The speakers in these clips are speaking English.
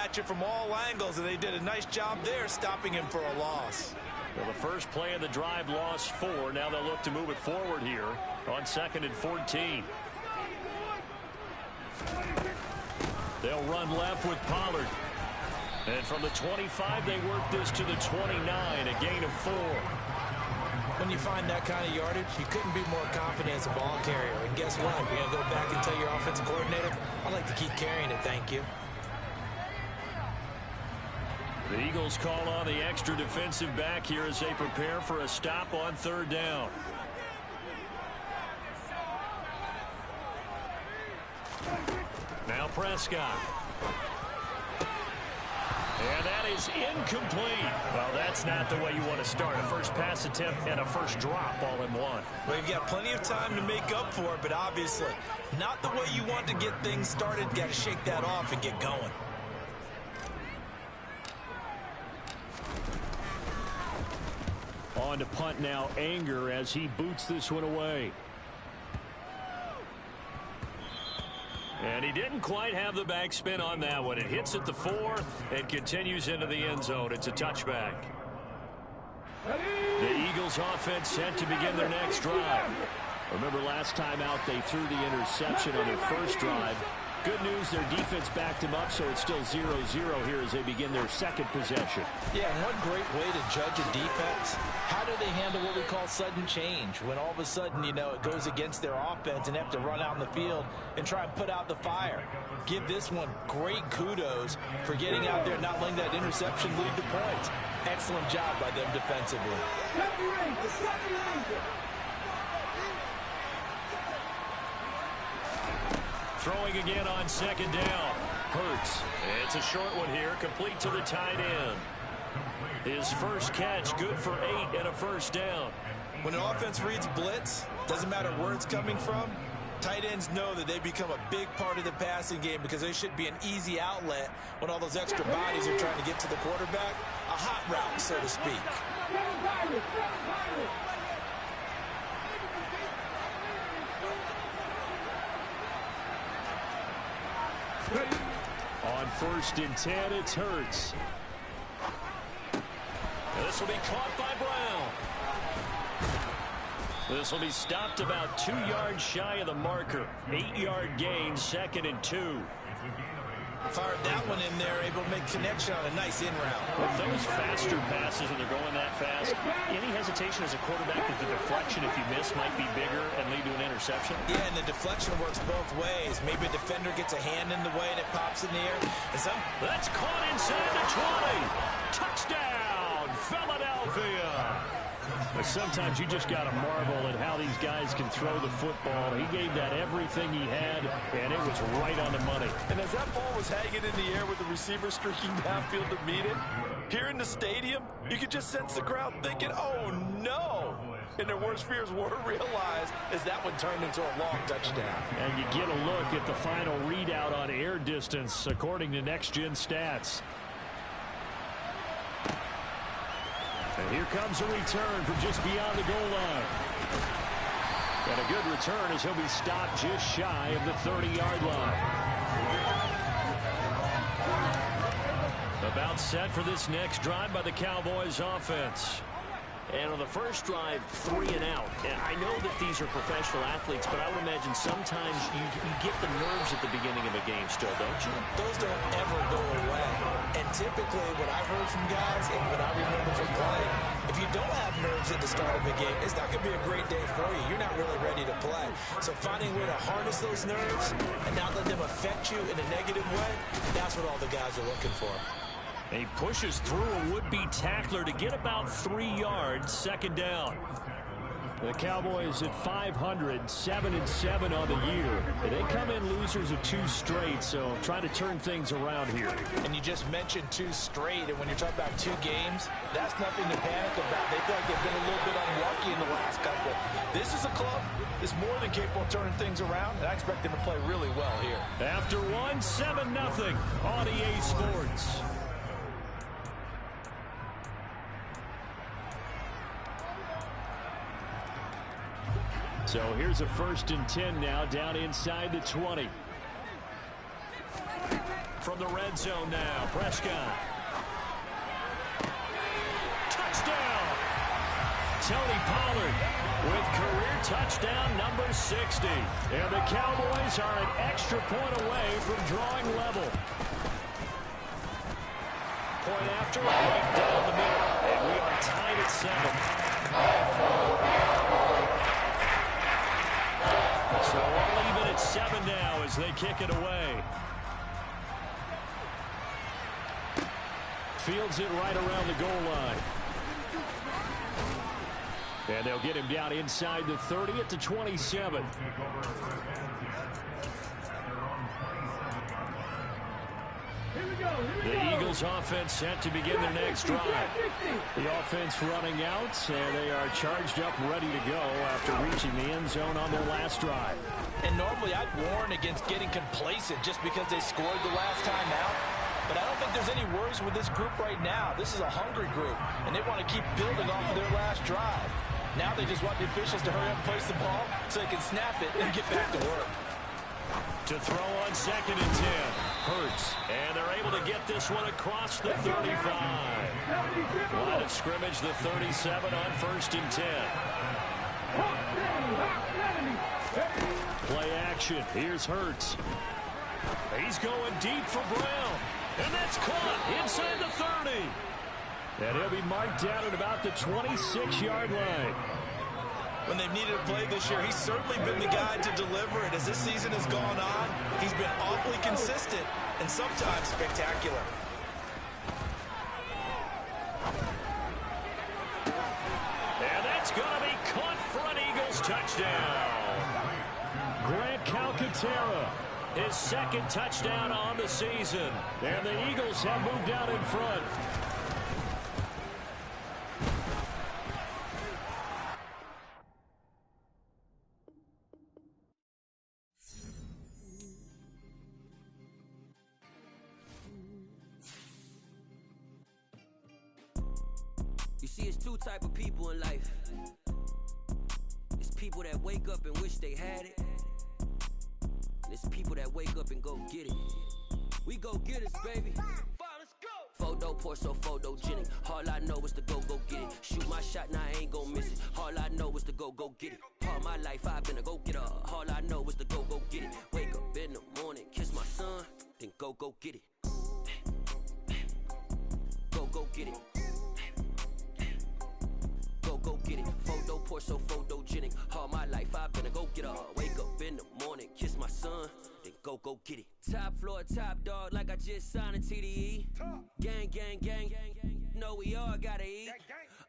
match it from all angles, and they did a nice job there stopping him for a loss. Well, the first play of the drive lost 4. Now they'll look to move it forward here on 2nd and 14. They'll run left with Pollard. And from the 25, they work this to the 29, a gain of 4. When you find that kind of yardage, you couldn't be more confident as a ball carrier. And guess what? If you're going to go back and tell your offensive coordinator, I'd like to keep carrying it, thank you. The Eagles call on the extra defensive back here as they prepare for a stop on 3rd down. Now Prescott. And that is incomplete. Well, that's not the way you want to start. A first pass attempt and a first drop all in one. Well, you've got plenty of time to make up for it, but obviously not the way you want to get things started. Got to shake that off and get going. On to punt now, Anger, as he boots this one away. And he didn't quite have the backspin on that one. It hits at the 4 and continues into the end zone. It's a touchback. The Eagles offense set to begin their next drive. Remember last time out they threw the interception on their first drive. Good news, their defense backed him up, so it's still 0-0 here as they begin their second possession. Yeah, and one great way to judge a defense, how do they handle what we call sudden change? When all of a sudden, you know, it goes against their offense and they have to run out in the field and try and put out the fire. Give this one great kudos for getting out there and not letting that interception lead to points. Excellent job by them defensively. Throwing again on 2nd down. Hurts. It's a short one here, complete to the tight end. His first catch, good for 8 and a first down. When an offense reads blitz, doesn't matter where it's coming from, tight ends know that they become a big part of the passing game because they should be an easy outlet when all those extra bodies are trying to get to the quarterback. A hot route, so to speak. On 1st and 10, it's Hurts. This will be caught by Brown. This will be stopped about 2 yards shy of the marker. 8-yard gain, 2nd and 2. Fired that one in there, able to make connection on a nice in route. With those faster passes, when they're going that fast, any hesitation as a quarterback that the deflection, if you miss, might be bigger and lead to an interception? Yeah, and the deflection works both ways. Maybe a defender gets a hand in the way and it pops in the air. And some... That's caught inside the 20. Touchdown, Philadelphia. But sometimes you just got to marvel at how these guys can throw the football. He gave that everything he had, and it was right on the money. And as that ball was hanging in the air with the receiver streaking downfield to meet it, here in the stadium, you could just sense the crowd thinking, oh, no. And their worst fears were realized as that one turned into a long touchdown. And you get a look at the final readout on air distance, according to Next Gen Stats. And here comes a return from just beyond the goal line. And a good return as he'll be stopped just shy of the 30-yard line. About set for this next drive by the Cowboys offense. And on the first drive, 3 and out. And I know that these are professional athletes, but I would imagine sometimes you get the nerves at the beginning of a game still, don't you? Those don't ever go away. And typically, what I've heard from guys and what I remember from playing, if you don't have nerves at the start of a game, it's not going to be a great day for you. You're not really ready to play. So finding a way to harness those nerves and not let them affect you in a negative way, that's what all the guys are looking for. And he pushes through a would-be tackler to get about 3 yards, 2nd down. The Cowboys at 500, 7-7 on the year. They come in losers of 2 straight, so trying to turn things around here. And you just mentioned 2 straight, and when you're talking about 2 games, that's nothing to panic about. They feel like they've been a little bit unlucky in the last couple. This is a club that's more than capable of turning things around, and I expect them to play really well here. After 1, 7-0 on EA Sports. So here's a 1st and 10 now, down inside the 20. from the red zone now. Prescott. Touchdown! Tony Pollard with career touchdown number 60. And the Cowboys are an extra point away from drawing level. Point after, right down the middle. And we are tied at 7. So we'll leave it at 7 now as they kick it away. Fields it right around the goal line. And they'll get him down inside the 30 at the 27. The Eagles offense set to begin their next drive. The offense running out, and they are charged up, ready to go after reaching the end zone on their last drive. And normally I'd warn against getting complacent just because they scored the last time out. But I don't think there's any worries with this group right now. This is a hungry group, and they want to keep building off of their last drive. Now they just want the officials to hurry up and place the ball so they can snap it and get back to work. To throw on 2nd and 10. Hurts. And they're able to get this one across the 35. Line of scrimmage, the 37 on 1st and 10. Play action. Here's Hurts. He's going deep for Brown. And that's caught inside the 30. And he'll be marked down at about the 26-yard line. When they've needed a play this year, he's certainly been the guy to deliver it. As this season has gone on, he's been awfully consistent and sometimes spectacular. And that's going to be caught for an Eagles touchdown. Grant Calcaterra, his 2nd touchdown on the season. And the Eagles have moved out in front. You see, it's two type of people in life. It's people that wake up and wish they had it. And it's people that wake up and go get it. We go get it, baby. Let's go. Photo poor, so photogenic. All I know is to go get it. Shoot my shot, now I ain't gon' miss it. All I know is to go get it. All my life I've been a go-getter. All I know is to go get it. Wake up in the morning, kiss my son, then go get it. Go get it. Go get it. Photo poor, so photogenic. All my life I've been a go-getter. Wake up in the morning, kiss my son, then go get it. Top floor, top dog, like I just signed a TDE. Gang, gang, gang, gang, gang. Know we all gotta eat.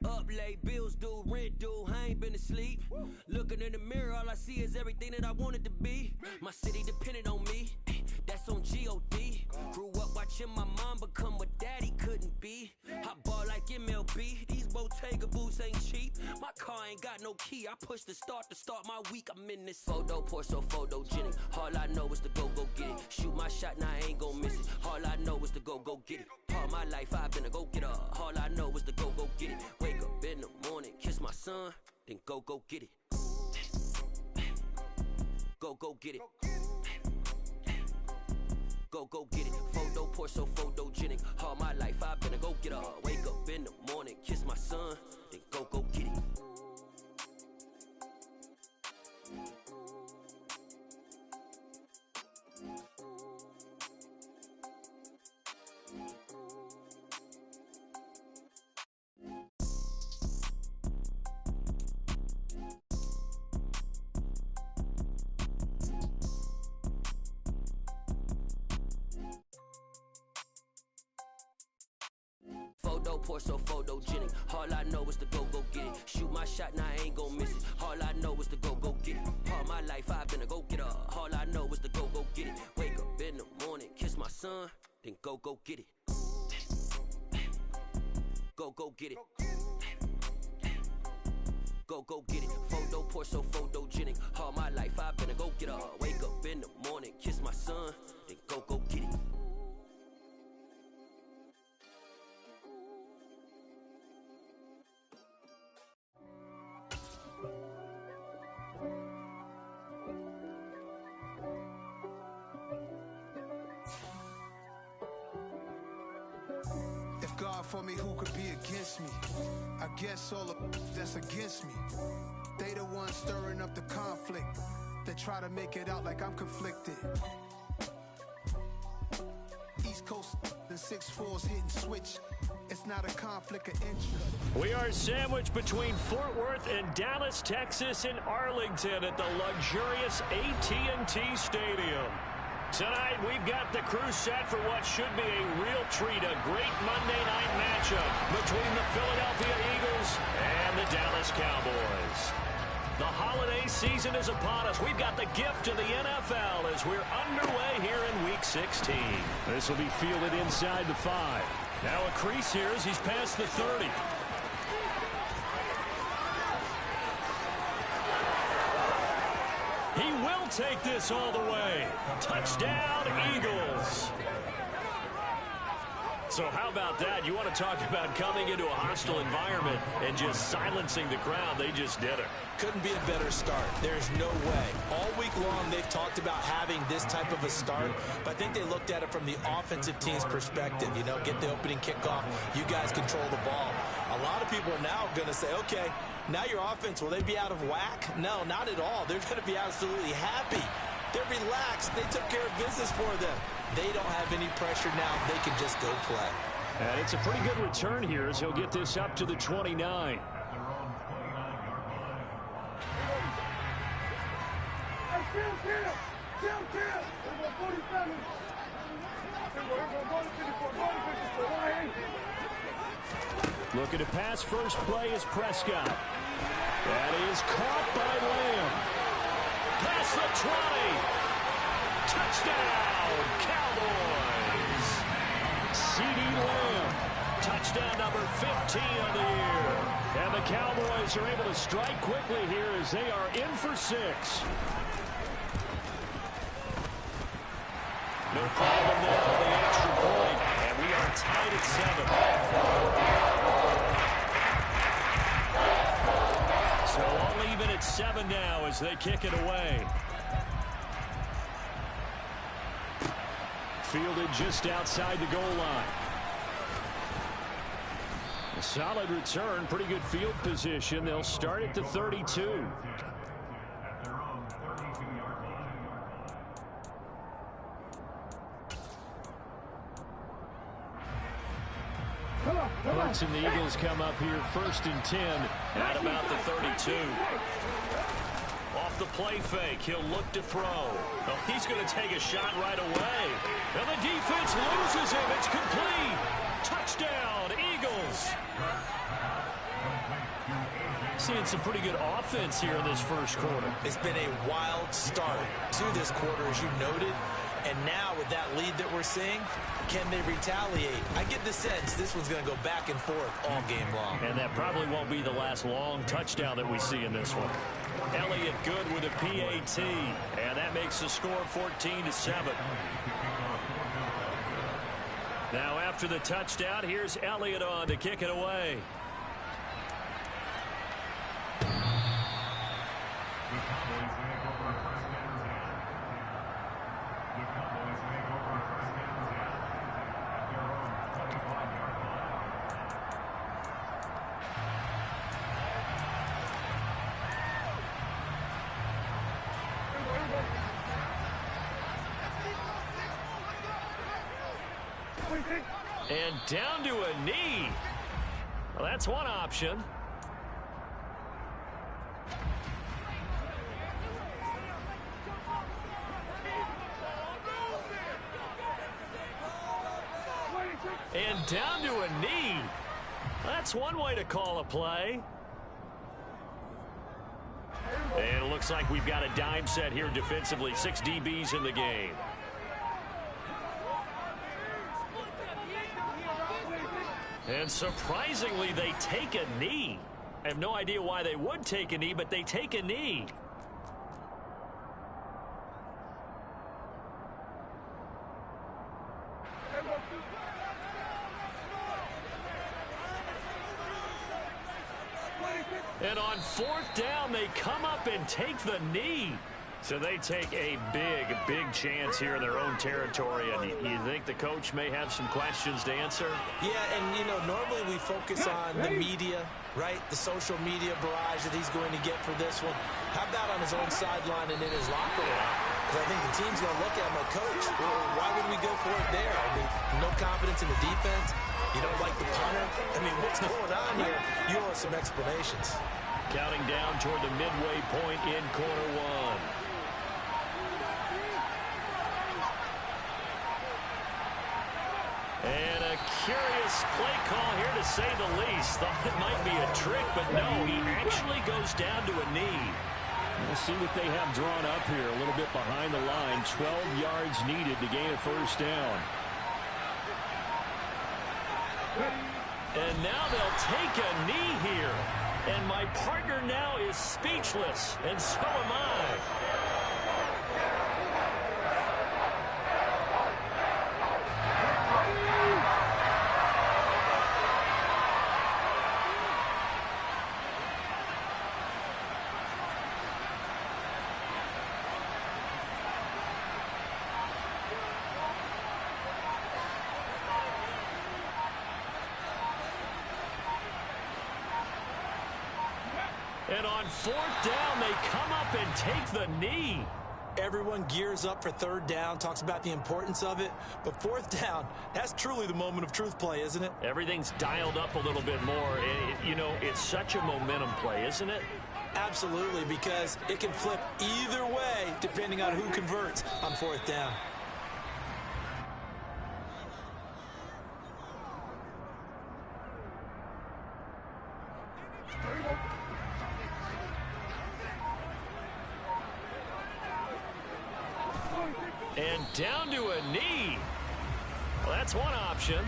Up late, bills due, rent due, I ain't been asleep. Looking in the mirror, all I see is everything that I wanted to be. My city depended on me, that's on G.O.D. Grew up watching my mom become what daddy couldn't be. I ball like MLB, these Bottega boots ain't cheap. My car ain't got no key, I push the start to start my week. I'm in this photo poor, so photogenic. All I know is to go get it. Shoot my shot, now I ain't gon' miss it. All I know is to go get it. All my life I've been a go-getter. All I know is to go get it. Wake up in the morning, kiss my son, then go get it. Go get it. Go get it. Photo poor, so photogenic. All my life I've been a go-getter. Wake up in the morning, kiss my son, then go get it. Photo poor, so photogenic. All I know is to go get it. Shoot my shot, now I ain't gon' miss it. All I know is to go get it. All my life I've been a go-getter. All I know is to go get it. Wake up in the morning, kiss my son, then go get it. Go get it. Go get it. Photo poor, so photogenic. All my life I've been a go-getter. Wake up in the morning, kiss my son, then go get it. God for me, who could be against me? I guess all of that's against me. They the ones stirring up the conflict. They try to make it out like I'm conflicted. East Coast and 6'4's hitting switch. It's not a conflict of interest. We are sandwiched between Fort Worth and Dallas, Texas, and Arlington at the luxurious AT&T Stadium. Tonight, we've got the crew set for what should be a real treat, a great Monday night matchup between the Philadelphia Eagles and the Dallas Cowboys. The holiday season is upon us. We've got the gift of the NFL as we're underway here in Week 16. This will be fielded inside the 5. Now a crease here as he's past the 30. He will take this all the way. Touchdown, Eagles. So how about that? You want to talk about coming into a hostile environment and just silencing the crowd. They just did it. Couldn't be a better start. There's no way. All week long, they've talked about having this type of a start, but I think they looked at it from the offensive team's perspective. You know, get the opening kickoff. You guys control the ball. A lot of people are now going to say, okay, now your offense, will they be out of whack? No, not at all. They're going to be absolutely happy. They're relaxed. They took care of business for them. They don't have any pressure now. They can just go play. And it's a pretty good return here as he'll get this up to the 29. Looking to pass first play is Prescott. That is caught by Lamb. Past the 20. Touchdown, Cowboys. C.D. Lamb. Touchdown number 15 on the year. And the Cowboys are able to strike quickly here as they are in for 6. No problem there for the extra point. And we are tied at 7. So all even at 7 now as they kick it away. Fielded just outside the goal line. A solid return, pretty good field position. They'll start at the 32. Bucks and the Eagles come up here 1st and 10 at about the 32. Off the play fake, he'll look to throw. Oh, he's going to take a shot right away. And the defense loses him. It's complete. Touchdown, Eagles. Seeing some pretty good offense here in this first quarter. It's been a wild start to this quarter, as you noted. And now with that lead that we're seeing, can they retaliate? I get the sense this one's going to go back and forth all game long. And that probably won't be the last long touchdown that we see in this one. Elliott good with a PAT. And that makes the score 14-7. Now after the touchdown, here's Elliott on to kick it away. And down to a knee. Well, that's one option. And down to a knee. That's one way to call a play. And it looks like we've got a dime set here defensively. 6 DBs in the game. And surprisingly, they take a knee. I have no idea why they would take a knee, but they take a knee. And on 4th down, they come up and take the knee. So they take a big chance here in their own territory, and you think the coach may have some questions to answer? Yeah, and, you know, normally we focus on the media, right? The social media barrage that he's going to get for this one. How about on his own sideline and in his locker room? Because I think the team's going to look at him like, Coach, why would we go for it there? I mean, no confidence in the defense. You don't like the punter. I mean, what's going on here? You owe us some explanations. Counting down toward the midway point in quarter one. And a curious play call here, to say the least. Thought it might be a trick, but no, he actually goes down to a knee. We'll see what they have drawn up here. A little bit behind the line. 12 yards needed to gain a first down. And now they'll take a knee here. And my partner now is speechless, and so am I. And on fourth down, they come up and take the knee. Everyone gears up for third down, talks about the importance of it. But fourth down, that's truly the moment of truth play, isn't it? Everything's dialed up a little bit more. You know, it's such a momentum play, isn't it? Absolutely, because it can flip either way depending on who converts on fourth down. And down to a knee. Well, that's one option.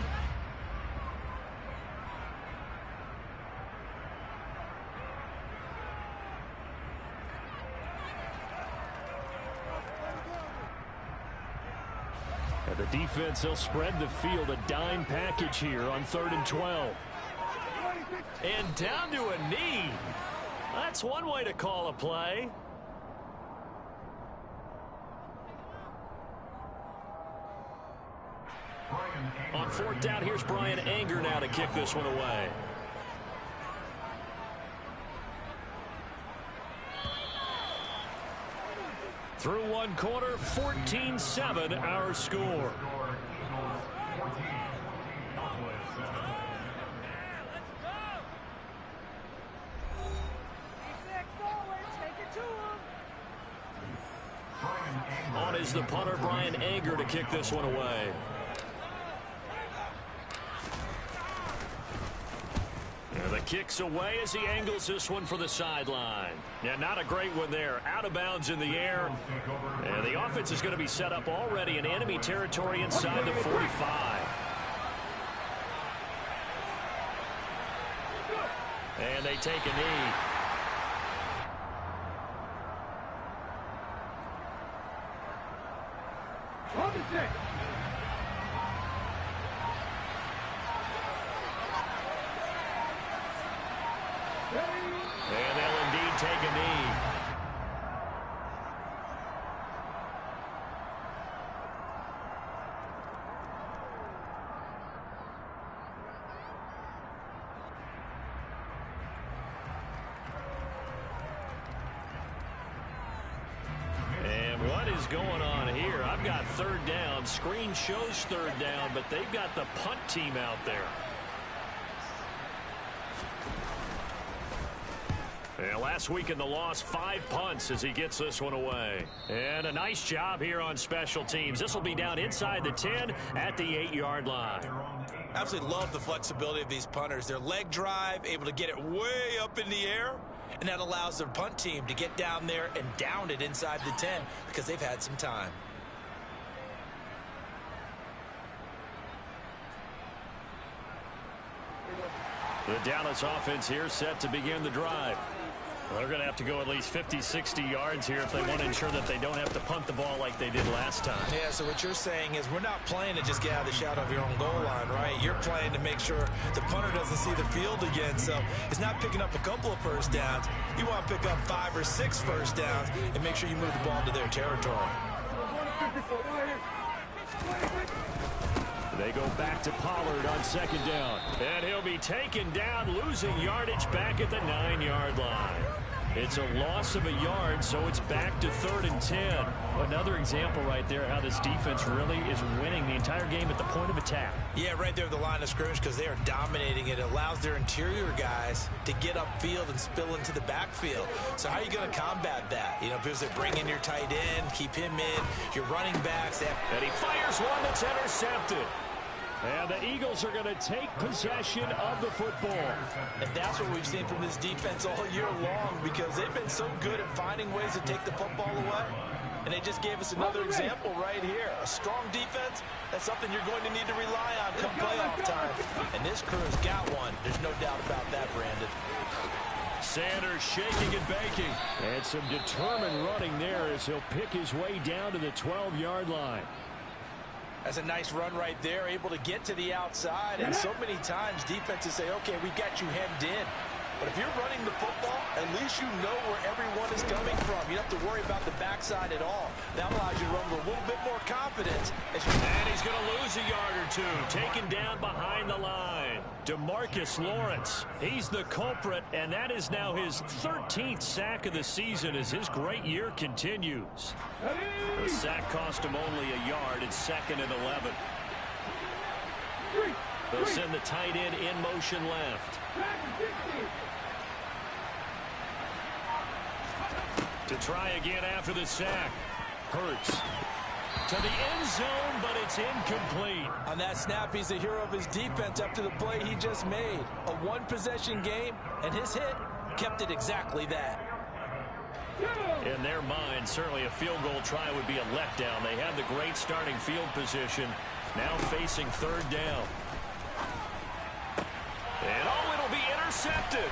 And the defense, they'll spread the field, a dime package here on 3rd and 12. And down to a knee. That's one way to call a play. On fourth down, here's Brian Anger now to kick this one away. Through one quarter, 14-7 our score. On is the punter, Brian Anger, to kick this one away. And the kick's away as he angles this one for the sideline. Yeah, not a great one there. Out of bounds in the air. And the offense is going to be set up already in enemy territory inside the 45. And they take a knee. And they'll indeed take a knee. And what is going on here? I've got third down. Screen shows third down, but they've got the punt team out there. And last week in the loss, 5 punts as he gets this one away. And a nice job here on special teams. This will be down inside the 10 at the 8-yard line. Absolutely love the flexibility of these punters. Their leg drive, able to get it way up in the air, and that allows their punt team to get down there and down it inside the 10 because they've had some time. The Dallas offense here set to begin the drive. Well, they're going to have to go at least 50, 60 yards here if they want to ensure that they don't have to punt the ball like they did last time. Yeah, so what you're saying is we're not playing to just get out of the shadow of your own goal line, right? You're playing to make sure the punter doesn't see the field again. So it's not picking up a couple of first downs. You want to pick up 5 or 6 first downs and make sure you move the ball to their territory. They go back to Pollard on second down. And he'll be taken down, losing yardage back at the 9-yard line. It's a loss of a yard, so it's back to 3rd and 10. Another example right there how this defense really is winning the entire game at the point of attack. Yeah, right there at the line of scrimmage because they are dominating it. It allows their interior guys to get upfield and spill into the backfield. So how are you going to combat that? You know, because they bring in your tight end, keep him in, your running backs. And he fires one that's intercepted. And the Eagles are going to take possession of the football. And that's what we've seen from this defense all year long because they've been so good at finding ways to take the football away. And they just gave us another example right here. A strong defense, that's something you're going to need to rely on come playoff time. And this crew has got one. There's no doubt about that, Brandon. Sanders shaking and baking. And some determined running there as he'll pick his way down to the 12-yard line. That's a nice run right there, able to get to the outside. And so many times defenses say, okay, we got you hemmed in. But if you're running the football, at least you know where everyone is coming from. You don't have to worry about the backside at all. That allows you to run with a little bit more confidence. And he's going to lose a yard or two. Taken down behind the line. DeMarcus Lawrence. He's the culprit, and that is now his 13th sack of the season as his great year continues. The sack cost him only a yard. It's 2nd and 11. They'll send the tight end in motion left. To try again after the sack. Hurts. To the end zone, but it's incomplete. On that snap, he's the hero of his defense after the play he just made. A one-possession game, and his hit kept it exactly that. In their mind, certainly a field goal try would be a letdown. They have the great starting field position. Now facing 3rd down. And it'll be intercepted.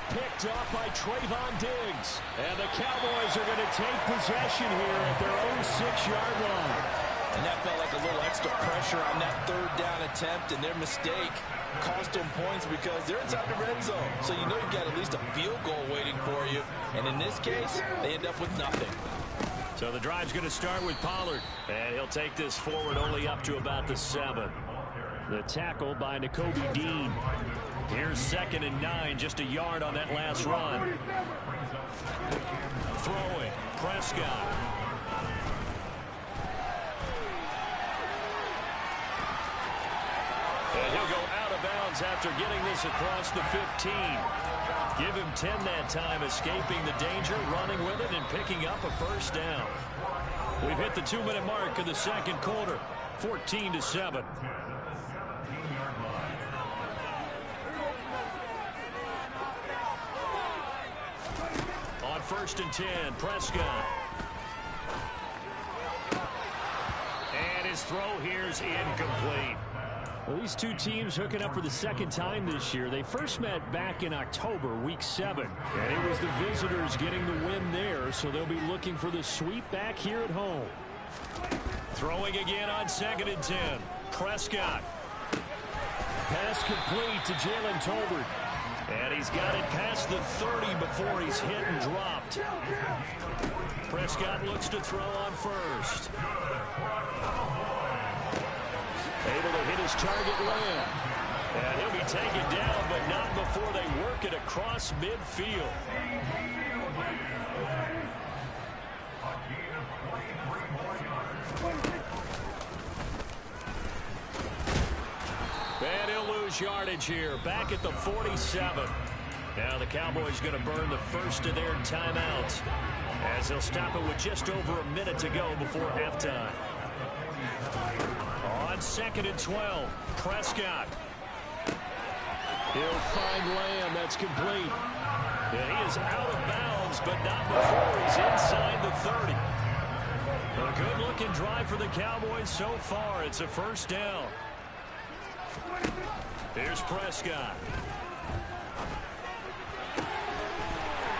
Picked off by Trayvon Diggs. And the Cowboys are going to take possession here at their own 6-yard line. And that felt like a little extra pressure on that 3rd down attempt, and their mistake cost them points because they're inside the red zone. So you know you've got at least a field goal waiting for you. And in this case, they end up with nothing. So the drive's going to start with Pollard. And he'll take this forward only up to about the 7. The tackle by Nakobe Dean. Here's 2nd and 9, just a yard on that last run. Throwing, Prescott. And he'll go out of bounds after getting this across the 15. Give him 10 that time, escaping the danger, running with it, and picking up a 1st down. We've hit the 2-minute mark of the 2nd quarter, 14-7. On 1st and 10, Prescott. And his throw here's incomplete. Well, these two teams hooking up for the 2nd time this year. They first met back in October, week 7. And it was the visitors getting the win there, so they'll be looking for the sweep back here at home. Throwing again on 2nd and 10. Prescott. Pass complete to Jalen Tolbert. And he's got it past the 30 before he's hit and dropped. Prescott looks to throw on 1st. Able to hit his target land. And he'll be taken down, but not before they work it across midfield. And he'll lose yardage here, back at the 47. Now the Cowboys going to burn the first of their timeouts as they'll stop it with just over a minute to go before halftime. On 2nd and 12, Prescott. He'll find Lamb. That's complete. And he is out of bounds, but not before he's inside the 30. A good-looking drive for the Cowboys so far. It's a 1st down. Here's Prescott.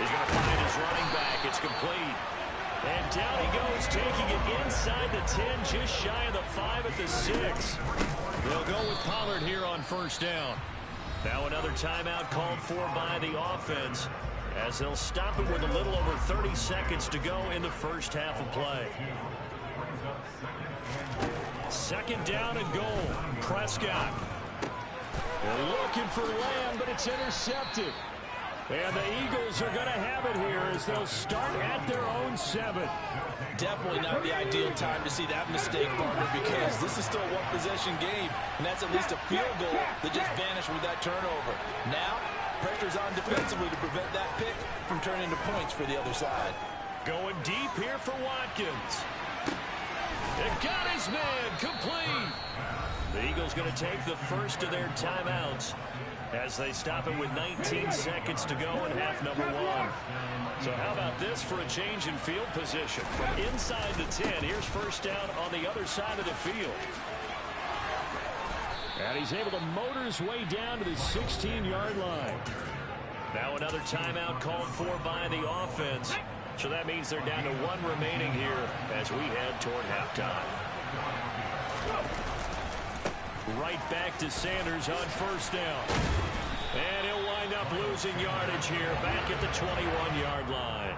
He's going to find his running back. It's complete. And down he goes, taking it inside the 10, just shy of the 5 at the 6. They'll go with Pollard here on first down. Now another timeout called for by the offense, as they'll stop it with a little over 30 seconds to go in the first half of play. Second down and goal. Prescott. They're looking for Lamb, but it's intercepted. And the Eagles are going to have it here as they'll start at their own 7. Definitely not the ideal time to see that mistake, partner, because this is still a one-possession game, and that's at least a field goal that just vanished with that turnover. Now, pressure's on defensively to prevent that pick from turning into points for the other side. Going deep here for Watkins. It got his man complete. The Eagles going to take the first of their timeouts as they stop it with 19 seconds to go in half number 1. So how about this for a change in field position? From inside the 10, here's first down on the other side of the field. And he's able to motor his way down to the 16-yard line. Now another timeout called for by the offense. So that means they're down to 1 remaining here as we head toward halftime. Right back to Sanders on first down. And he'll wind up losing yardage here back at the 21-yard line.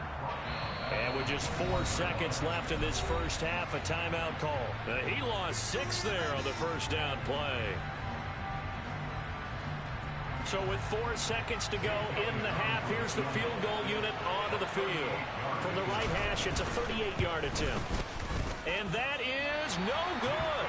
And with just 4 seconds left in this first half, a timeout call. He lost 6 there on the first down play. So with 4 seconds to go in the half, here's the field goal unit onto the field. From the right hash, it's a 38-yard attempt. And that is no good.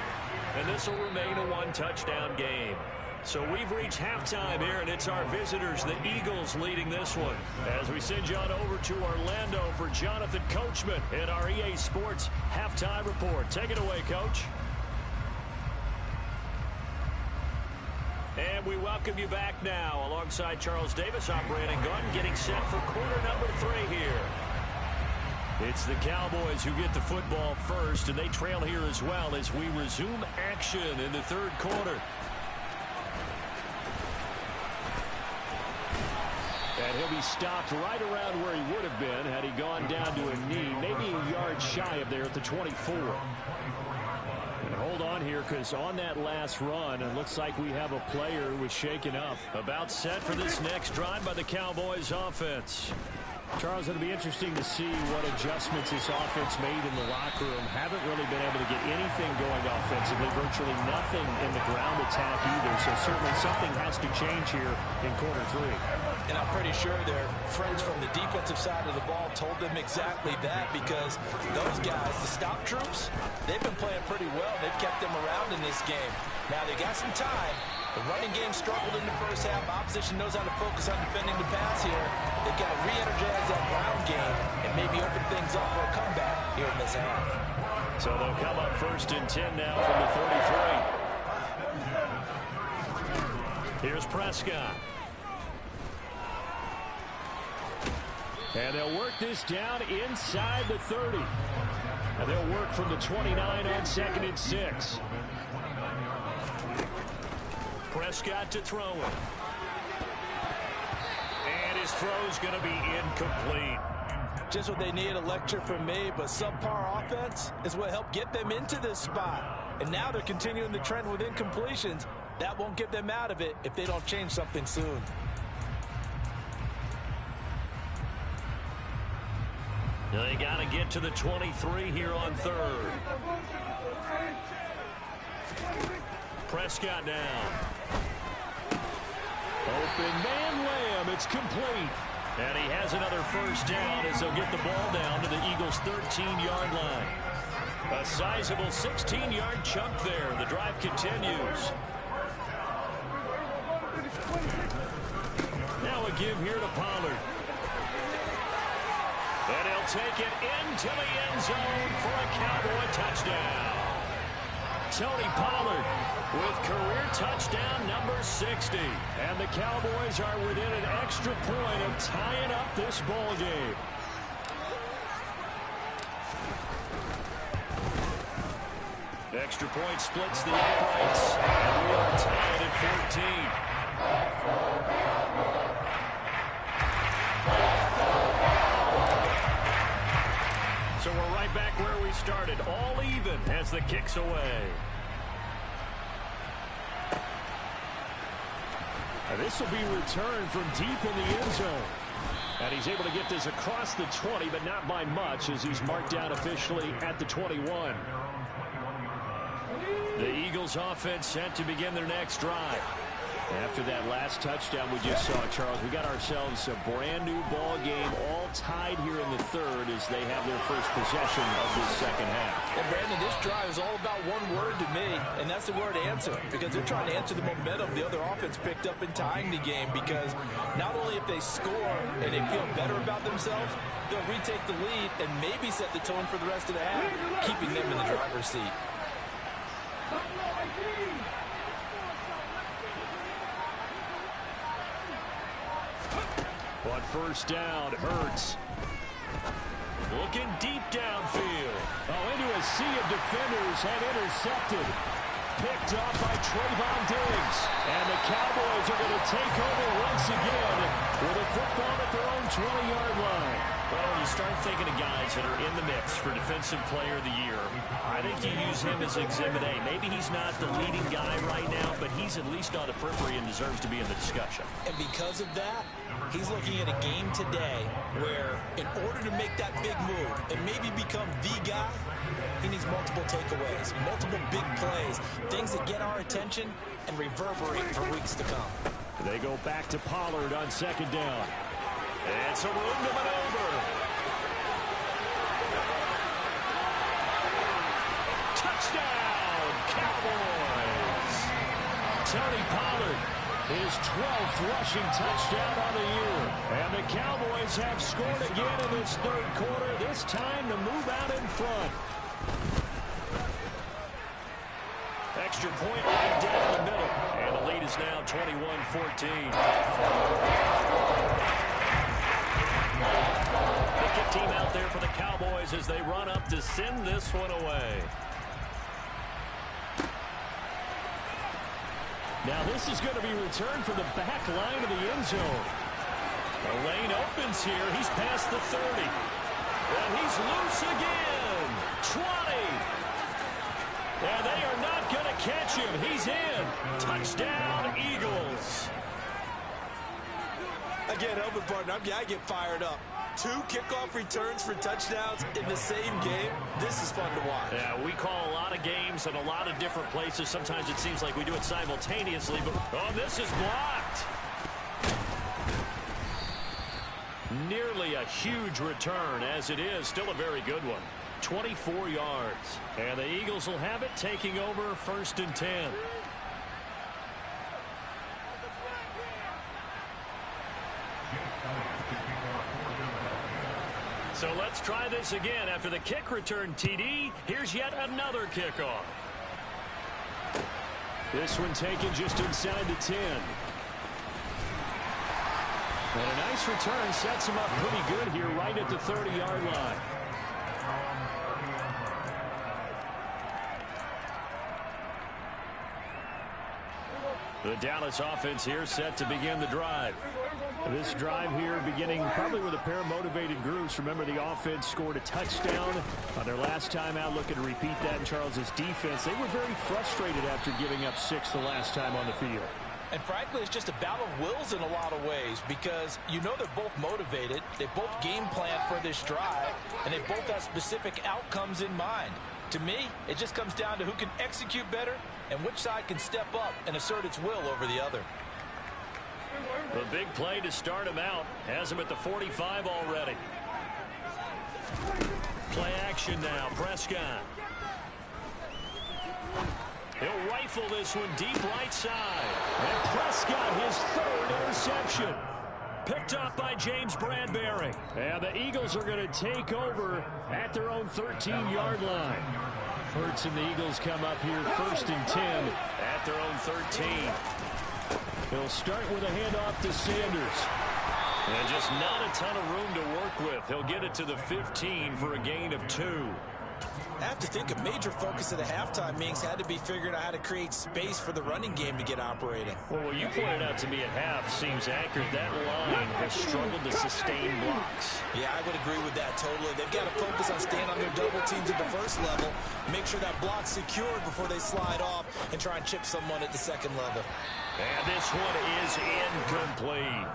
And this will remain a 1-touchdown game. So we've reached halftime here, and it's our visitors, the Eagles, leading this one. As we send you on over to Orlando for Jonathan Coachman in our EA Sports Halftime Report. Take it away, Coach. And we welcome you back now alongside Charles Davis, operating gun, getting set for quarter number 3 here. It's the Cowboys who get the football first, and they trail here as well as we resume action in the third quarter. And he'll be stopped right around where he would have been had he gone down to a knee, maybe a yard shy of there at the 24. And hold on here, because on that last run, it looks like we have a player who was shaken up. About set for this next drive by the Cowboys offense. Charles, it'll be interesting to see what adjustments this offense made in the locker room. Haven't really been able to get anything going offensively, virtually nothing in the ground attack either. So certainly something has to change here in quarter 3. And I'm pretty sure their friends from the defensive side of the ball told them exactly that, because those guys, the stop troops, they've been playing pretty well. They've kept them around in this game. Now they got some time. The running game struggled in the first half. Opposition knows how to focus on defending the pass here. They've got to re-energize that ground game and maybe open things up for a comeback here in this half. So they'll come up first and 10 now from the 43. Here's Prescott. And they'll work this down inside the 30. And they'll work from the 29 on 2nd and 6. Prescott to throw it. And his throw's going to be incomplete. Just what they need, a lecture from me, but subpar offense is what helped get them into this spot. And now they're continuing the trend with incompletions. That won't get them out of it if they don't change something soon. They got to get to the 23 here on 3rd. Prescott down. Open man Lamb. It's complete. And he has another first down as they'll get the ball down to the Eagles' 13-yard line. A sizable 16-yard chunk there. The drive continues. Now a give here to Pollard. And he'll take it into the end zone for a Cowboy touchdown. Tony Pollard with career touchdown number 60. And the Cowboys are within an extra point of tying up this ball game. Extra point splits the uprights. And we are tied at 14. as the kick's away. This will be returned from deep in the end zone. And he's able to get this across the 20, but not by much, as he's marked down officially at the 21. The Eagles offense set to begin their next drive. After that last touchdown we just saw, Charles, we got ourselves a brand new ball game, all tied here in the third as they have their first possession of this second half. Well, Brandon, this drive is all about one word to me, and that's the word answer, because they're trying to answer the momentum the other offense picked up in tying the game, because not only if they score and they feel better about themselves, they'll retake the lead and maybe set the tone for the rest of the half, keeping them in the driver's seat. On first down, Hurts. Looking deep downfield. Oh, into a sea of defenders and intercepted. Picked up by Trayvon Diggs. And the Cowboys are going to take over once again with a football at their own 20-yard line. Well, when you start thinking of guys that are in the mix for Defensive Player of the Year, I think you use him as Exhibit A. Maybe he's not the leading guy right now, but he's at least on the periphery and deserves to be in the discussion. And because of that, he's looking at a game today where in order to make that big move and maybe become the guy, he needs multiple takeaways, multiple big plays, things that get our attention and reverberate for weeks to come. They go back to Pollard on second down. It's a room to maneuver. Touchdown, Cowboys. Tony Pollard, his 12th rushing touchdown on the year. And the Cowboys have scored again in this third quarter, this time to move out in front. Extra point right down the middle. And the lead is now 21-14. The kick team out there for the Cowboys as they run up to send this one away. Now this is going to be returned from the back line of the end zone. The lane opens here. He's past the 30. And he's loose again. 20. And they are not going to catch him. He's in. Touchdown, Eagles. Again, Elvin partner, I get fired up. 2 kickoff returns for touchdowns in the same game. This is fun to watch. Yeah, we call a lot of games in a lot of different places. Sometimes it seems like we do it simultaneously, but this is blocked. Nearly a huge return, as it is still a very good one. 24 yards. And the Eagles will have it, taking over 1st and 10. So let's try this again. After the kick return, TD, here's yet another kickoff. This one taken just inside the 10. And a nice return sets him up pretty good here right at the 30-yard line. The Dallas offense here set to begin the drive. This drive here beginning probably with a pair of motivated groups. Remember, the offense scored a touchdown on their last time out. Looking to repeat that in Charles's defense. They were very frustrated after giving up 6 the last time on the field. And frankly, it's just a battle of wills in a lot of ways, because you know they're both motivated. They both game plan for this drive, and they both have specific outcomes in mind. To me, it just comes down to who can execute better and which side can step up and assert its will over the other. The big play to start him out has him at the 45 already. Play action now, Prescott. He'll rifle this one deep right side. And Prescott, his 3rd interception. Picked up by James Bradbury. And the Eagles are going to take over at their own 13-yard line. Hurts and the Eagles come up here 1st and 10 at their own 13. He'll start with a handoff to Sanders. And just not a ton of room to work with. He'll get it to the 15 for a gain of 2. I have to think a major focus of the halftime meetings had to be figuring out how to create space for the running game to get operating. Well, what you pointed out to me at half seems accurate. That line has struggled to sustain blocks. Yeah, I would agree with that totally. They've got to focus on staying on their double teams at the first level, make sure that block's secured before they slide off and try and chip someone at the second level. And this one is incomplete.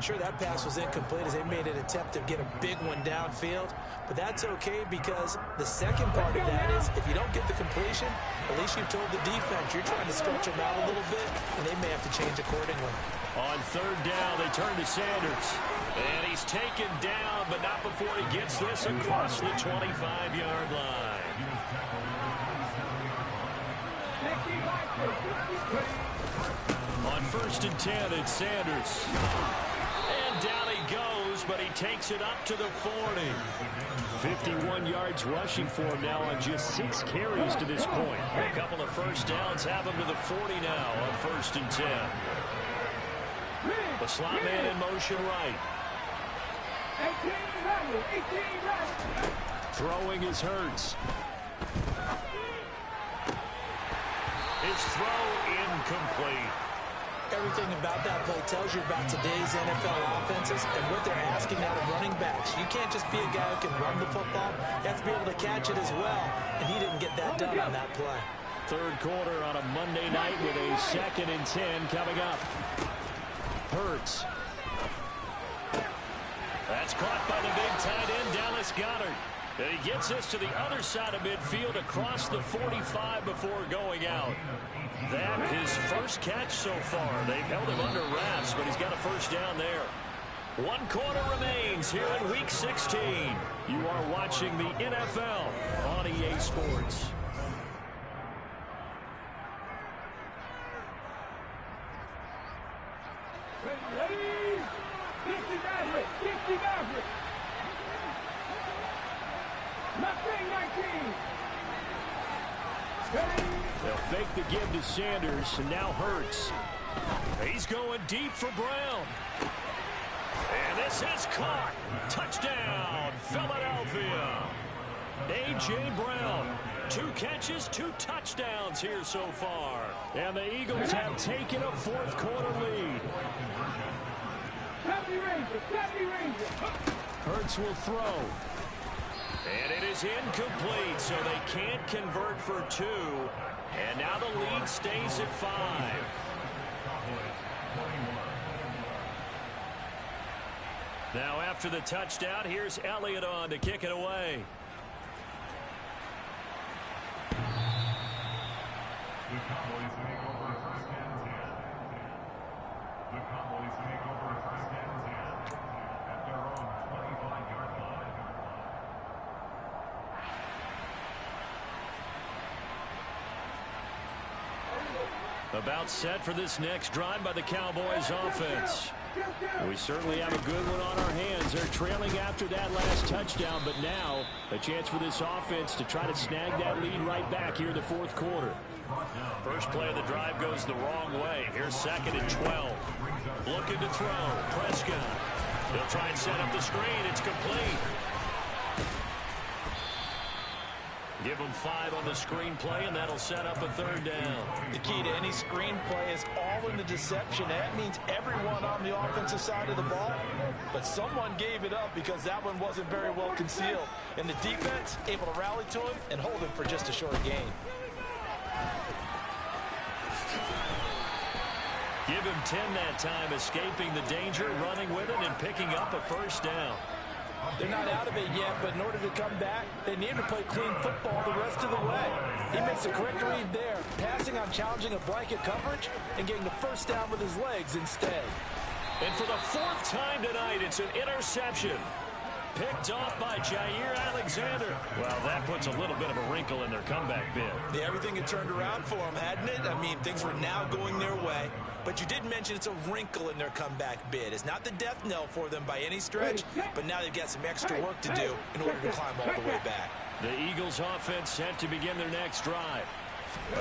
Sure, that pass was incomplete as they made an attempt to get a big one downfield, but that's okay because the second part of that is if you don't get the completion, at least you've told the defense you're trying to stretch them out a little bit, and they may have to change accordingly. On third down, they turn to Sanders, and he's taken down, but not before he gets this across the 25-yard line. On first and 10, it's Sanders. And down he goes, but he takes it up to the 40. 51 yards rushing for him now on just 6 carries to this point. A couple of first downs have him to the 40 now on first and 10. The slot man in motion right. Throwing is Hurts. His throw incomplete. Everything about that play tells you about today's NFL offenses and what they're asking out of running backs. You can't just be a guy who can run the football. You have to be able to catch it as well, and he didn't get that done on that play. Third quarter on a Monday night with a 2nd and 10 coming up. Hurts. That's caught by the big tight end, Dallas Goedert. And he gets this to the other side of midfield across the 45 before going out. That his first catch so far. They've held him under wraps, but he's got a first down there. 1 quarter remains here in Week 16. You are watching the NFL on EA Sports. They'll fake the give to Sanders, and now Hurts. He's going deep for Brown. And this is caught. Touchdown, Philadelphia. A.J. Brown, 2 catches, 2 touchdowns here so far. And the Eagles have taken a 4th quarter lead. Hurts will throw. And it is incomplete, so they can't convert for 2. And now the lead stays at 5. Now after the touchdown, here's Elliott on to kick it away. About set for this next drive by the Cowboys offense. We certainly have a good one on our hands. They're trailing after that last touchdown, but now a chance for this offense to try to snag that lead right back here in the 4th quarter. First play of the drive goes the wrong way. Here's 2nd and 12. Looking to throw. Prescott. They'll try and set up the screen. It's complete. Give them 5 on the screen play, and that'll set up a 3rd down. The key to any screen play is all in the deception. That means everyone on the offensive side of the ball, but someone gave it up because that one wasn't very well concealed. And the defense able to rally to him and hold him for just a short gain. Give him 10 that time, escaping the danger, running with it, and picking up a 1st down. They're not out of it yet, but in order to come back, they need to play clean football the rest of the way. He makes the correct read there, passing on challenging a blanket coverage and getting the 1st down with his legs instead. And for the 4th time tonight, it's an interception. Picked off by Jair Alexander. Well, that puts a little bit of a wrinkle in their comeback bid. Yeah, everything had turned around for them, hadn't it? I mean, things were now going their way. But you did mention it's a wrinkle in their comeback bid. It's not the death knell for them by any stretch, but now they've got some extra work to do in order to climb all the way back. The Eagles offense set to begin their next drive.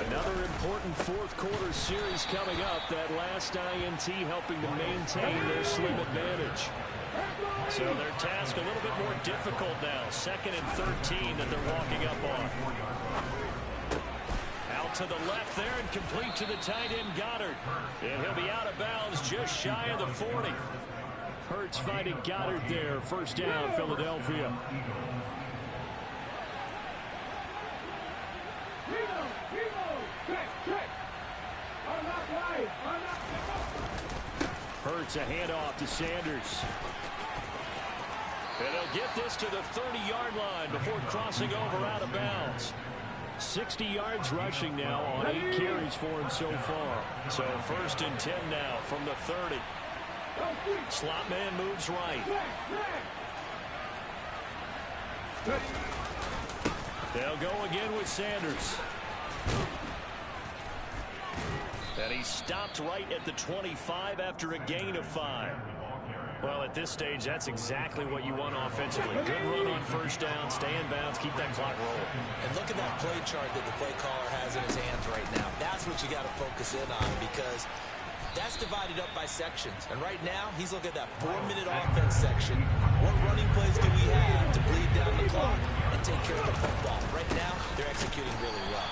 Another important 4th quarter series coming up. That last INT helping to maintain their slim advantage. So their task a little bit more difficult now. 2nd and 13 that they're walking up on. Out to the left there and complete to the tight end Goddard. And he'll be out of bounds just shy of the 40. Hurts finding Goddard there. First down, Philadelphia. Hurts a handoff to Sanders. And they'll get this to the 30-yard line before crossing over out of bounds. 60 yards rushing now on 8 carries for him so far. So 1st and 10 now from the 30. Slot man moves right. They'll go again with Sanders. And he stopped right at the 25 after a gain of 5. Well, at this stage, that's exactly what you want offensively. Good run on first down, stay in bounds, keep that clock rolling. And look at that play chart that the play caller has in his hands right now. That's what you got to focus in on, because that's divided up by sections. And right now, he's looking at that 4-minute offense section. What running plays do we have to bleed down the clock and take care of the football? Right now, they're executing really well.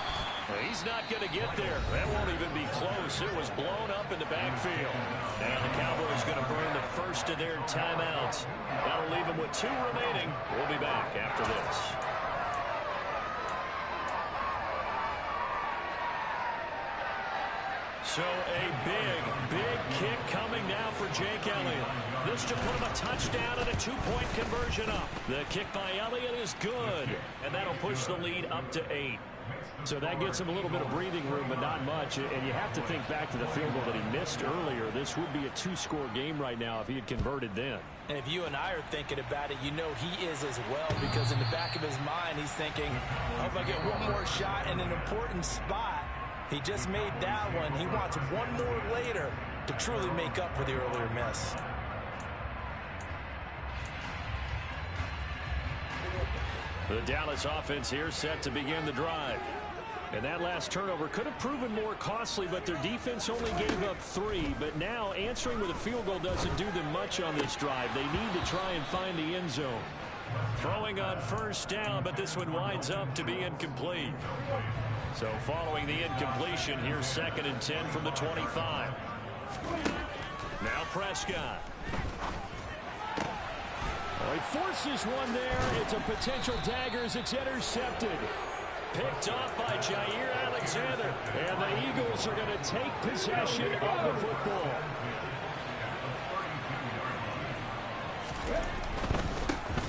He's not going to get there. That won't even be close. It was blown up in the backfield. Now the Cowboys going to burn the first of their timeouts. That'll leave them with 2 remaining. We'll be back after this. So a big kick coming now for Jake Elliott. This to put him a touchdown and a 2-point conversion up. The kick by Elliott is good, and that'll push the lead up to 8. So that gets him a little bit of breathing room, but not much. And you have to think back to the field goal that he missed earlier. This would be a 2-score game right now if he had converted then. And if you and I are thinking about it, you know he is as well, because in the back of his mind, he's thinking, I hope I get one more shot in an important spot. He just made that one. He wants one more later to truly make up for the earlier miss. The Dallas offense here set to begin the drive. And that last turnover could have proven more costly, but their defense only gave up 3. But now answering with a field goal doesn't do them much on this drive. They need to try and find the end zone. Throwing on first down, but this one winds up to be incomplete. So following the incompletion, here's 2nd and 10 from the 25. Now Prescott. Well, he forces one there. It's a potential dagger as it's intercepted. Picked off by Jair Alexander. And the Eagles are going to take possession of the football.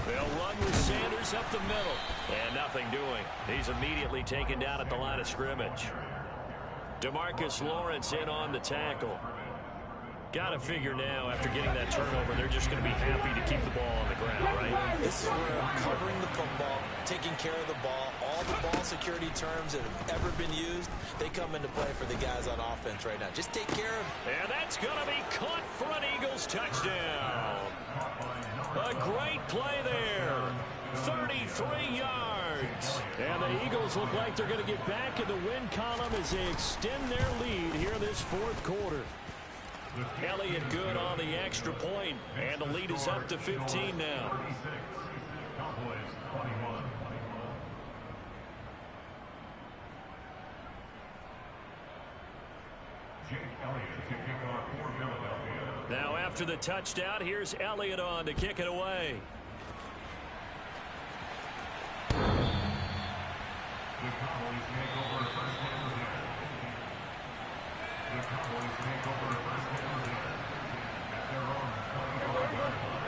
They'll run with Sanders up the middle. And nothing doing. He's immediately taken down at the line of scrimmage. DeMarcus Lawrence in on the tackle. Got to figure now, after getting that turnover, they're just going to be happy to keep the ball on the ground, right? This is where covering the football, taking care of the ball, all the ball security terms that have ever been used, they come into play for the guys on offense right now. Just take care of it. And that's going to be caught for an Eagles touchdown. A great play there. 33 yards. And the Eagles look like they're going to get back in the win column as they extend their lead here this 4th quarter. Elliott good on the extra point, and the lead is up to 15 now. Now after the touchdown, here's Elliott on to kick it away.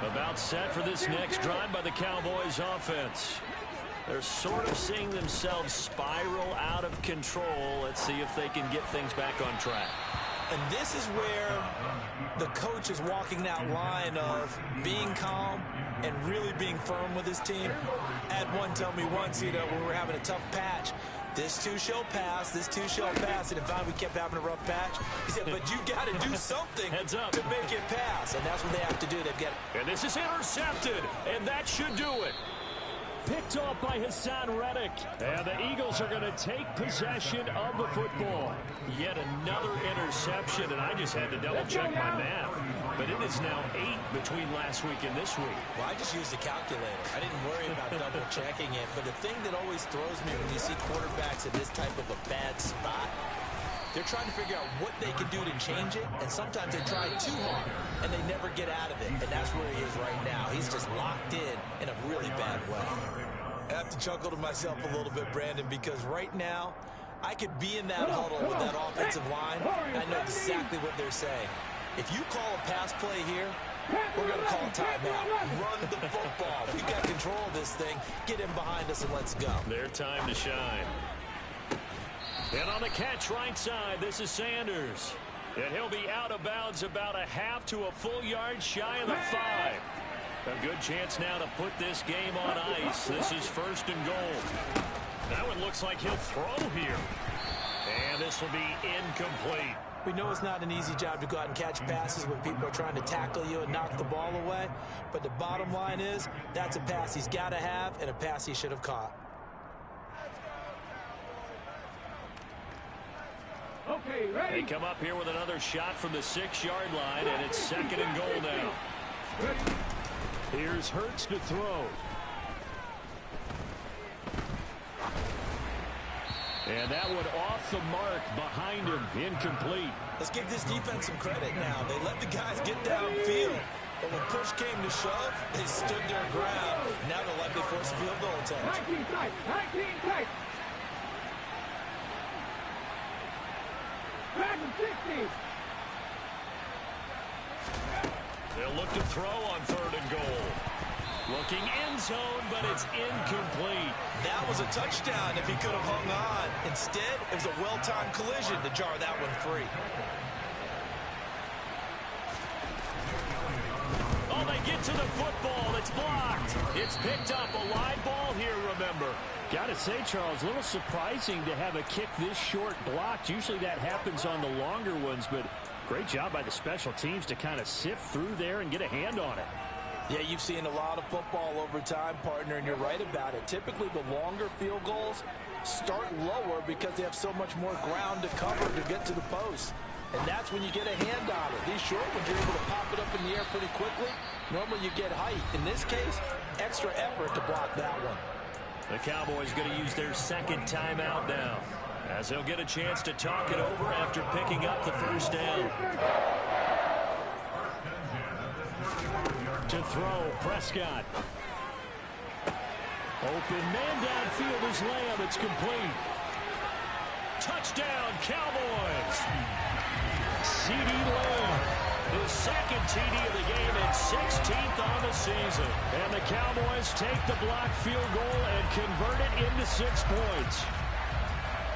About set for this next drive by the Cowboys offense. They're sort of seeing themselves spiral out of control. Let's see if they can get things back on track. And this is where the coach is walking that line of being calm and really being firm with his team. Ed one told me once, when we were having a tough patch, this too shall pass, this too shall pass. And in fact, we kept having a rough patch. He said, but you got to do something Heads up. to make it pass. And that's what they have to do. They've got. And this is intercepted, and that should do it. picked off by Hassan Reddick. And the Eagles are going to take possession of the football. Yet another interception, and I just had to double-check my math. But it is now 8 between last week and this week. Well, I just used a calculator. I didn't worry about double-checking it. But the thing that always throws me when you see quarterbacks in this type of a bad spot, they're trying to figure out what they can do to change it, and sometimes they try too hard, and they never get out of it. And that's where he is right now. He's just locked in a really bad way. I have to chuckle to myself a little bit, Brandon, because right now, I could be in that huddle with that offensive line, and I know exactly what they're saying. If you call a pass play here, we're going to call a timeout. Run the football. We got control of this thing. Get him behind us and let's go. Their time to shine. And on the catch right side, this is Sanders. And he'll be out of bounds about a half to a full yard shy of the 5. A good chance now to put this game on ice. This is 1st and goal. That one looks like he'll throw here. And this will be incomplete. We know it's not an easy job to go out and catch passes when people are trying to tackle you and knock the ball away. But the bottom line is, that's a pass he's got to have and a pass he should have caught. Okay, ready. They come up here with another shot from the 6-yard line, and it's 2nd and goal now. Here's Hurts to throw. And that one off the mark behind him, incomplete. Let's give this defense some credit now. They let the guys get downfield. But when push came to shove, they stood their ground. Now they'll likely force a field goal attempt. 19 tight, 19 tight. Back to 60. They'll look to throw on 3rd and goal. Looking end zone, but it's incomplete. That was a touchdown if he could have hung on. Instead, it was a well-timed collision to jar that one free. Oh, they get to the football. It's blocked. It's picked up. A live ball here, remember. Got to say, Charles, a little surprising to have a kick this short blocked. Usually that happens on the longer ones, but great job by the special teams to kind of sift through there and get a hand on it. Yeah, you've seen a lot of football over time, partner, and you're right about it. Typically, the longer field goals start lower because they have so much more ground to cover to get to the post. And that's when you get a hand on it. These short ones, you're able to pop it up in the air pretty quickly. Normally, you get height. In this case, extra effort to block that one. The Cowboys going to use their 2nd timeout now, as they'll get a chance to talk it over after picking up the 1st down. To throw, Prescott. Open man downfield is Lamb. It's complete. Touchdown, Cowboys. C.D. Lamb, his 2nd TD of the game and 16th on the season. And the Cowboys take the blocked field goal and convert it into 6 points.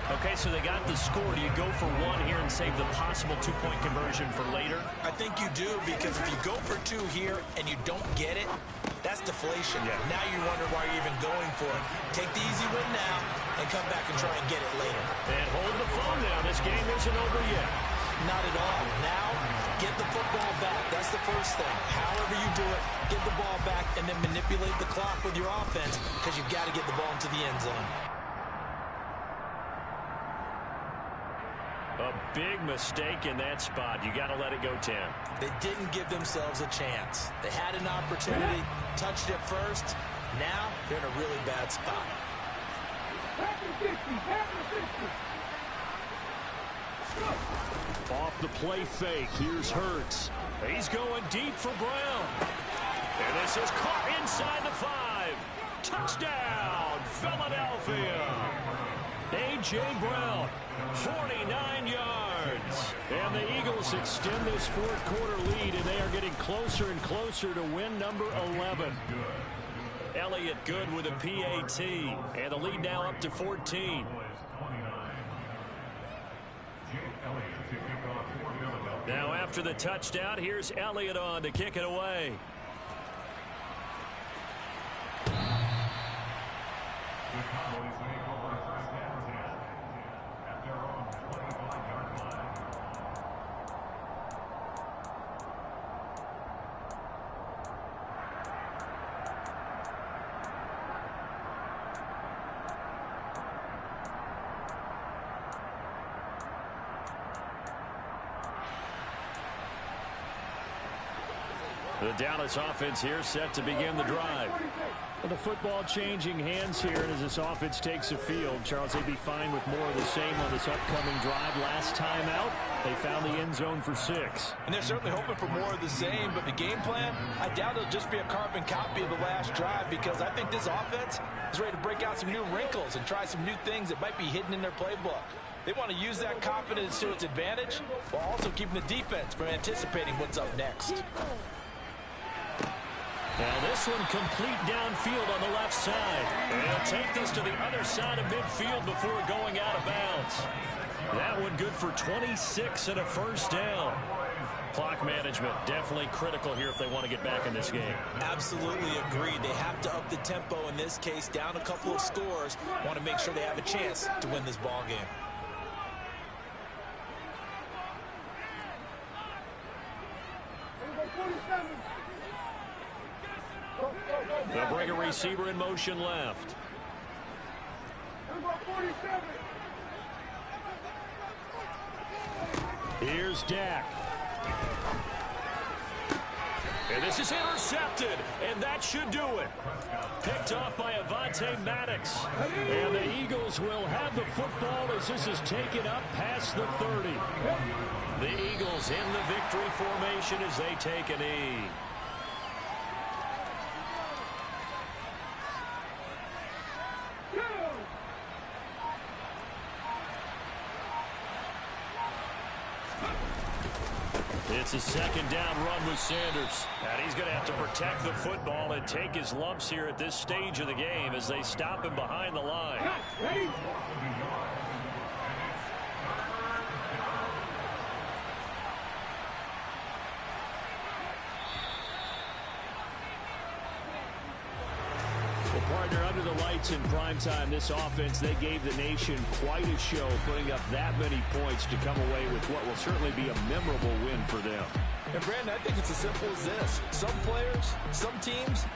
Okay, so they got the score. Do you go for 1 here and save the possible 2-point conversion for later? I think you do, because if you go for 2 here and you don't get it, that's deflation. Yeah. Now you wonder why you're even going for it. Take the easy win now and come back and try and get it later. And hold the phone now. This game isn't over yet. Not at all. Now, get the football back. That's the first thing. However you do it, get the ball back and then manipulate the clock with your offense, because you've got to get the ball into the end zone. A big mistake in that spot. You got to let it go, Tim. They didn't give themselves a chance. They had an opportunity, touched it first. Now they're in a really bad spot. Back to 60, back to 60. Off the play fake. Here's Hurts. He's going deep for Brown. And this is caught inside the 5. Touchdown, Philadelphia. A.J. Brown, 49 yards. And the Eagles extend this 4th quarter lead, and they are getting closer and closer to win number 11. Elliott good with a PAT, and the lead now up to 14. Now after the touchdown, here's Elliott on to kick it away. The Dallas offense here set to begin the drive. Well, the football changing hands here, and as this offense takes the field, Charles, they'd be fine with more of the same on this upcoming drive. Last time out, they found the end zone for 6. And they're certainly hoping for more of the same, but the game plan, I doubt it'll just be a carbon copy of the last drive, because I think this offense is ready to break out some new wrinkles and try some new things that might be hidden in their playbook. They want to use that confidence to its advantage while also keeping the defense from anticipating what's up next. Now this one complete downfield on the left side. And he'll take this to the other side of midfield before going out of bounds. That one good for 26 and a first down. Clock management definitely critical here if they want to get back in this game. Absolutely agreed. They have to up the tempo in this case, down a couple of scores. Want to make sure they have a chance to win this ball game. They'll bring a receiver in motion left. Here's Dak. And this is intercepted, and that should do it. Picked off by Avonte Maddox. And the Eagles will have the football as this is taken up past the 30. The Eagles in the victory formation as they take a knee. It's a second down run with Sanders. And he's going to have to protect the football and take his lumps here at this stage of the game as they stop him behind the line. Ready? Well, partner, under the lights in primetime, this offense, they gave the nation quite a show, putting up that many points to come away with what will certainly be a memorable win for them. And Brandon, I think it's as simple as this. Some players, some teams,